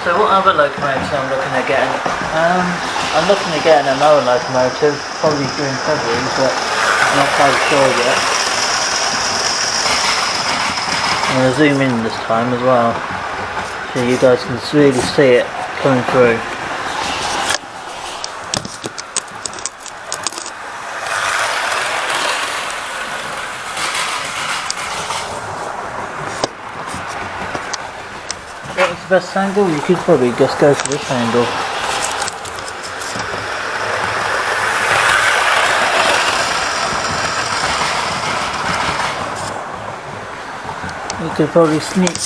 So what other locomotives I'm looking at getting? I'm looking at getting another locomotive, probably during February, but I'm not quite sure yet. I'm going to zoom in this time as well, so you guys can really see it coming through. What's the best angle? You could probably just go for this angle. You could probably sneak.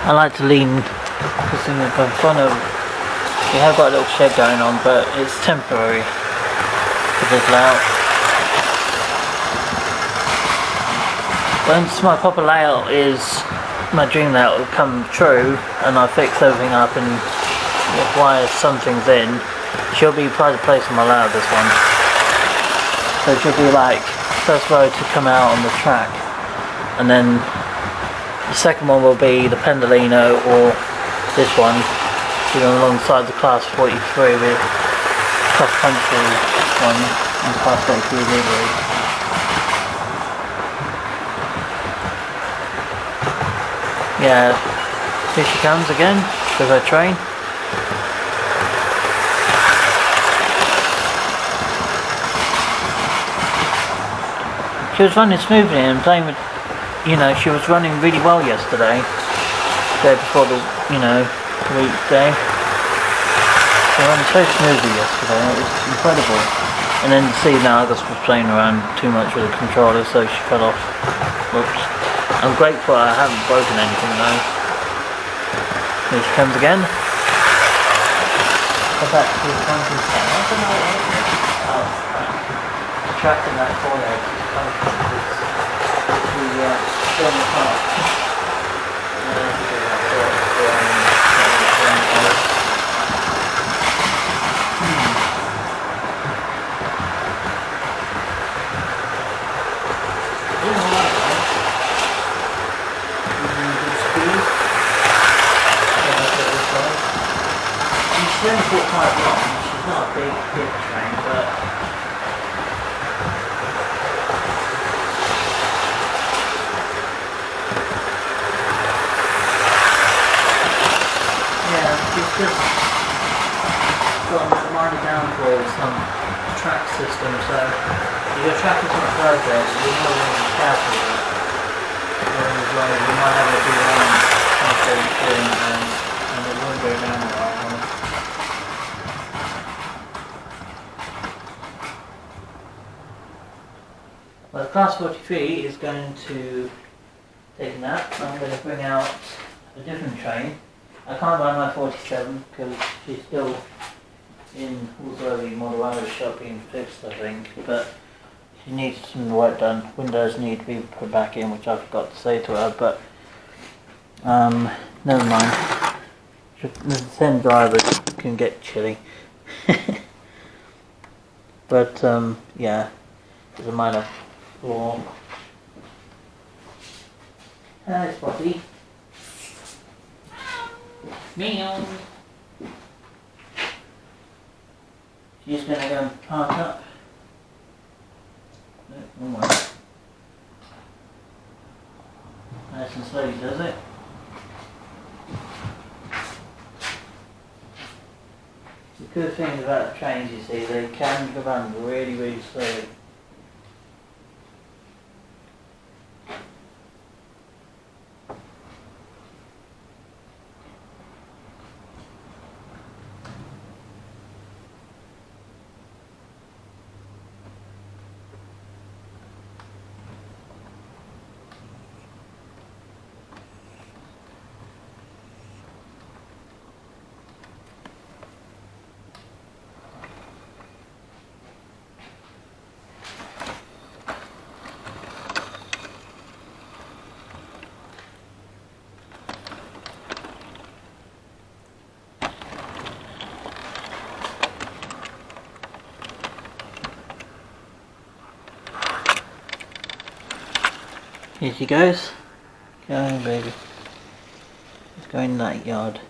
I like to lean because in front of. We have got a little shed going on, but it's temporary for this layout. Once my proper layout is, my dream layout will come true, and I fix everything up and wire some things in, she'll be pride of place on my layout, this one. So she'll be like first row to come out on the track, and then the second one will be the Pendolino or this one, alongside the Class 43 with Cross Country one and Class 43 livery. Yeah, here she comes again with her train. She was running smoothly and playing with, she was running really well yesterday. Day before the, weekday. She ran so smoothly yesterday, it was incredible. And then see now August was playing around too much with the controller, so she fell off. Whoops. I'm grateful I haven't broken anything though. Here she comes again. Go back to the counting stand. I don't know what it is. Oh, right. Tracking that corner is funky. It's the film park. She's only bought quite long, she's not a big train, but yeah, she's just got a minor downfall with some track system, so if your track is not perfect, you're not going to be careful with it. Whereas you might have a big line halfway through and it won't go down the right way. Well, the Class 43 is going to take a nap. I'm going to bring out a different train. I can't run my 47 because she's still in Wolseley Model Hours shop being fixed, I think, but she needs some work done. Windows need to be put back in, which I forgot to say to her, but never mind. The 10 drivers can get chilly. But yeah, there's a minor flaw. Hello, Spotty. Meow. She's going to go and park up. No, wrong way. Nice and slowly, does it? The good thing about trains, you see, they can go around really, really slowly. Here she goes. Go on, baby. Let's go in that yard.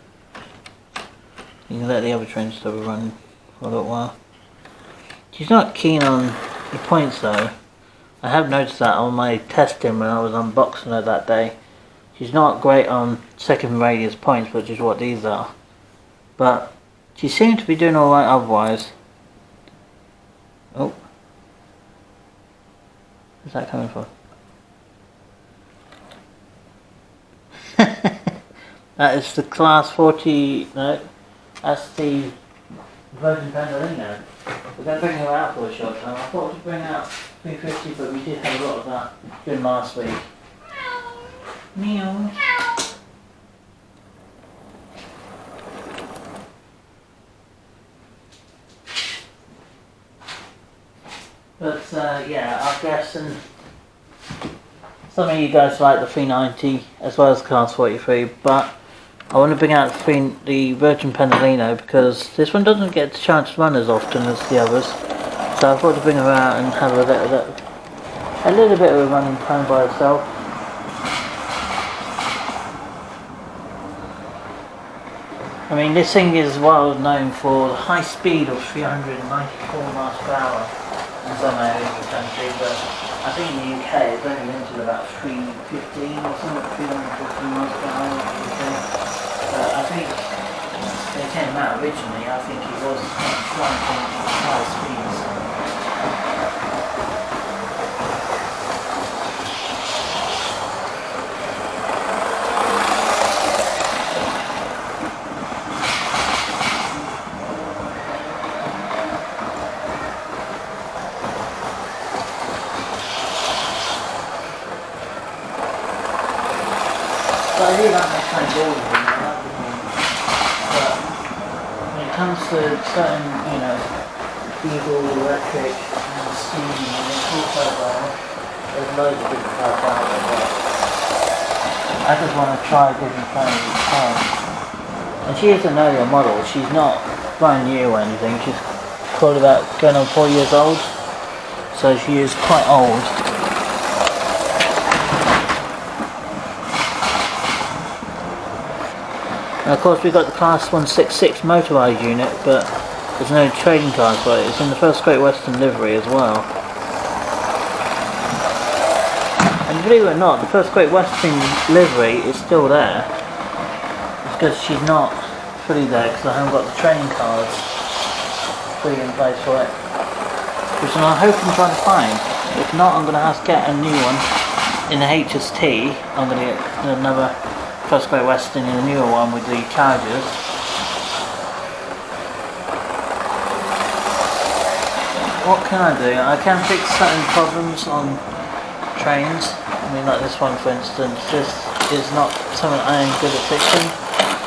You can let the other train stop run for a little while. She's not keen on the points though. I have noticed that on my testing when I was unboxing her that day. She's not great on second radius points, which is what these are. But she seemed to be doing alright otherwise. Oh. Where's that coming from? That is the class 40, no, that's the Virgin Pendolino. We're going to bring her out for a short time. I thought we'd bring out 350, but we did have a lot of that during last week. Meow. But yeah, I'm guessing some of you guys like the 390 as well as class 43, but I want to bring out the Virgin Pendolino because this one doesn't get the chance to run as often as the others. So I thought to bring her out and have a little bit of a running time by herself. I mean, this thing is well known for the high speed of 394 miles per hour in some areas of the country, but I think in the UK it's only into about 315 or something, 315 miles per hour. I think they came out originally, I think it was flying from high speeds. But I do like my kind of order. Comes to certain, you know, diesel, electric, and steam, and then full profile, there's loads of different cars out there. I just want to try different kinds of cars. And she is an earlier model, she's not brand new or anything, she's probably about going on 4 years old, so she is quite old. And of course we've got the class 166 motorised unit, but there's no trading card for it. It's in the first Great Western livery as well. And believe it or not, the first Great Western livery is still there. It's because she's not fully there because I haven't got the trading cards fully in place for it. Which I'm hoping to try to find. If not, I'm going to have to get a new one in the HST. I'm going to get another First Great Western in a newer one with the chargers. What can I do? I can fix certain problems on trains. I mean, like this one for instance, this is not something I am good at fixing.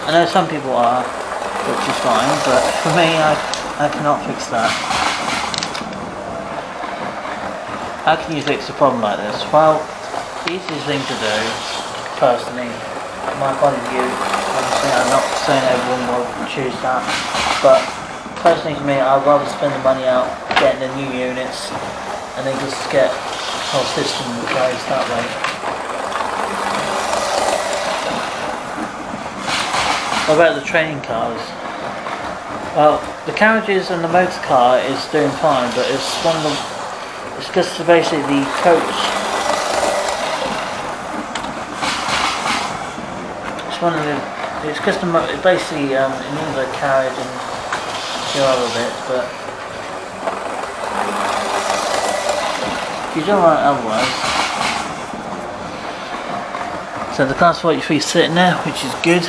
I know some people are, which is fine, but for me I cannot fix that. How can you fix a problem like this? Well, the easiest thing to do, personally, my point of view, obviously I'm not saying everyone will choose that, but personally to me I'd rather spend the money out getting the new units and then just get the whole system replaced that way. What about the training cars? Well, the carriages and the motor car is doing fine, but it's just basically the coach. It's just basically it means a carriage and a few other bits, but she's alright otherwise. So the class 43 is sitting there, which is good.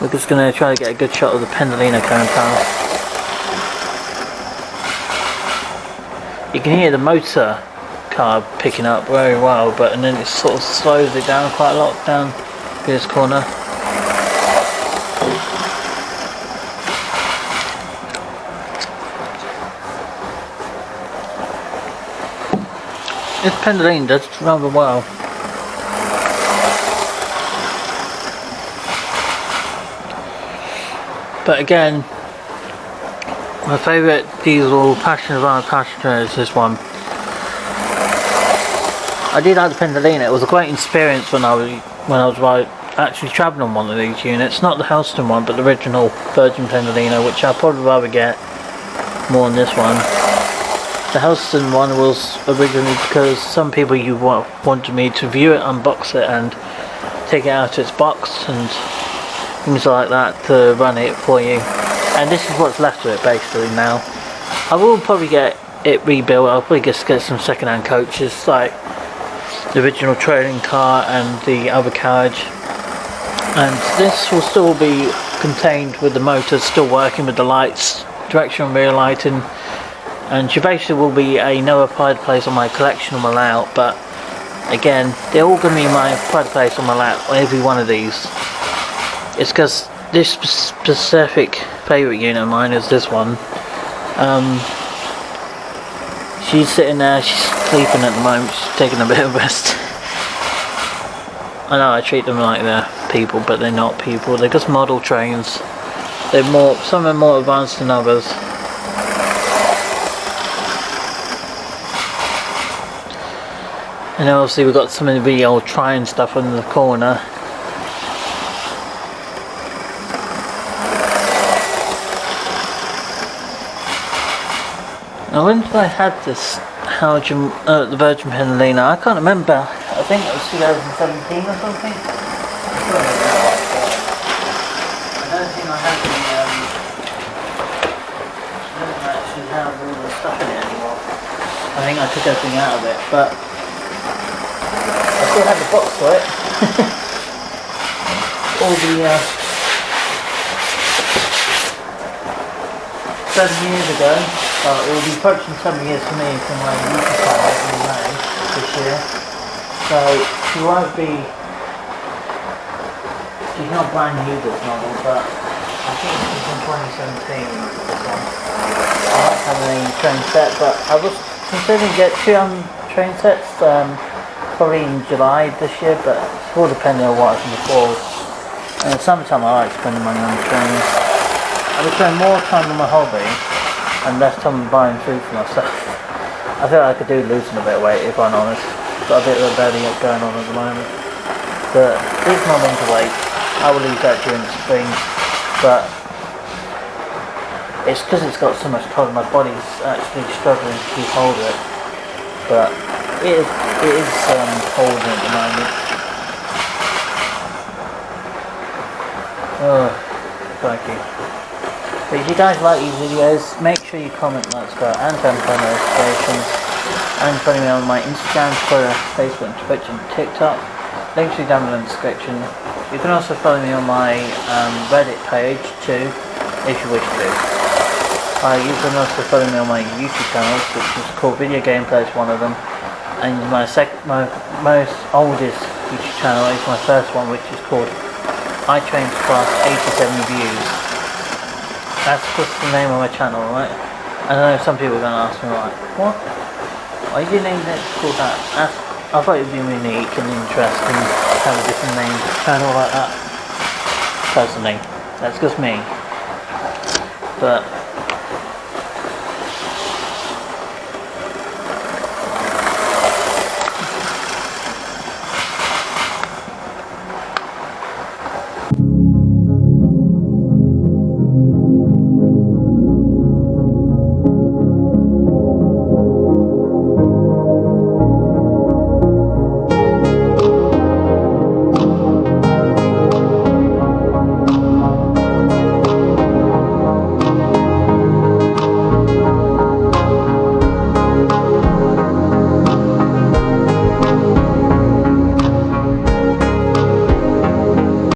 We're just going to try to get a good shot of the Pendolino coming past. You can hear the motor car picking up very well, but and then it sort of slows it down quite a lot down this corner. This Pendolino does rather well. But again, my favourite diesel passenger van passenger is this one. I did like the Pendolino. It was a great experience when I was like, actually travelling on one of these units. Not the Houston one, but the original Virgin Pendolino, which I'd probably rather get more than this one. The Houston one was originally because some people wanted me to view it, unbox it, and take it out of its box and things like that to run it for you. And this is what's left of it basically now. I will probably get it rebuilt. I'll probably just get some second-hand coaches, like the original trading car and the other carriage. And this will still be contained with the motors still working with the lights, direction and rear lighting. And she basically will be another pride place on my collection on my layout, but again, they're all going to be my pride place on my layout, every one of these. It's because this specific favourite unit of mine is this one. She's sitting there, she's sleeping at the moment, she's taking a bit of rest. I know I treat them like they're people, but they're not people, they're just model trains. Some are more advanced than others. And then obviously we've got some of the really old Tryon stuff in the corner. Now when did I have this the Virgin Pendolino? I can't remember. I think it was 2017 or something. I don't think I have I don't actually have all the stuff in it anymore. I think I took everything out of it, but I still have the box for it. All the 7 years ago. It will be approaching 7 years for me for my YouTube channel in May this year. So she won't be. She's not brand new, this model, but I think she's from 2017. This one. I like having a train set, but I was considering get 2 train sets. Probably in July this year, but it's all depending on what I can afford. And in summertime I like spending money on trains. I would spend more time on my hobby and less time buying food for myself. I feel like I could do losing a bit of weight, if I'm honest. Got a bit of a belly up going on at the moment. But it's my winter weight. I will lose that during the spring. But it's because it's got so much cold, my body's actually struggling to keep hold of it. But it is holding at the moment. Oh, thank you. But if you guys like these videos, make sure you comment, like, subscribe, and turn on notifications. And follow me on my Instagram, Twitter, Facebook, Twitch, and TikTok. Links will be down in the description. You can also follow me on my Reddit page too, if you wish to. You can also follow me on my YouTube channels, which is called Video Gameplay, is one of them. And my most oldest YouTube channel is my first one, which is called I Trained Class 87 Reviews. That's just the name of my channel, right? I know some people are going to ask me, like, what? Why did you name it called that? I thought it would be unique and interesting to have a different name channel like that. Personally, that's just me. But